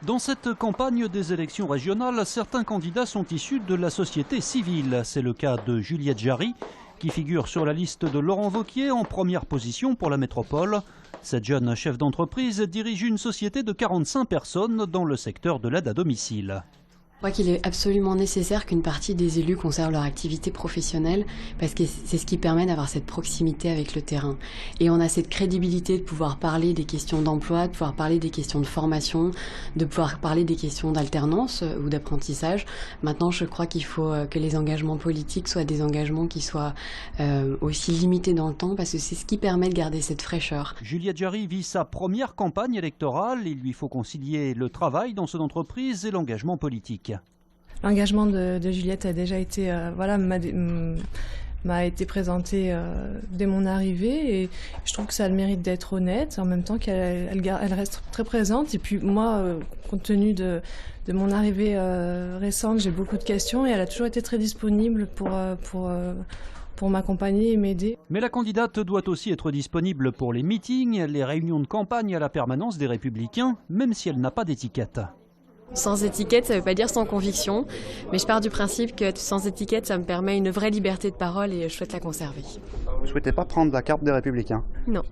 Dans cette campagne des élections régionales, certains candidats sont issus de la société civile. C'est le cas de Juliette Jarry, qui figure sur la liste de Laurent Wauquiez en première position pour la métropole. Cette jeune chef d'entreprise dirige une société de 45 personnes dans le secteur de l'aide à domicile. Je crois qu'il est absolument nécessaire qu'une partie des élus conservent leur activité professionnelle parce que c'est ce qui permet d'avoir cette proximité avec le terrain. Et on a cette crédibilité de pouvoir parler des questions d'emploi, de pouvoir parler des questions de formation, de pouvoir parler des questions d'alternance ou d'apprentissage. Maintenant, je crois qu'il faut que les engagements politiques soient des engagements qui soient aussi limités dans le temps parce que c'est ce qui permet de garder cette fraîcheur. Juliette Jarry vit sa première campagne électorale. Il lui faut concilier le travail dans son entreprise et l'engagement politique. L'engagement de Juliette a déjà été, m'a été présenté dès mon arrivée et je trouve que ça a le mérite d'être honnête, en même temps qu'elle reste très présente. Et puis moi, compte tenu de mon arrivée récente, j'ai beaucoup de questions et elle a toujours été très disponible pour m'accompagner et m'aider. Mais la candidate doit aussi être disponible pour les meetings, les réunions de campagne à la permanence des Républicains, même si elle n'a pas d'étiquette. Sans étiquette, ça ne veut pas dire sans conviction, mais je pars du principe que sans étiquette, ça me permet une vraie liberté de parole et je souhaite la conserver. Vous ne souhaitez pas prendre la carte des Républicains? Non.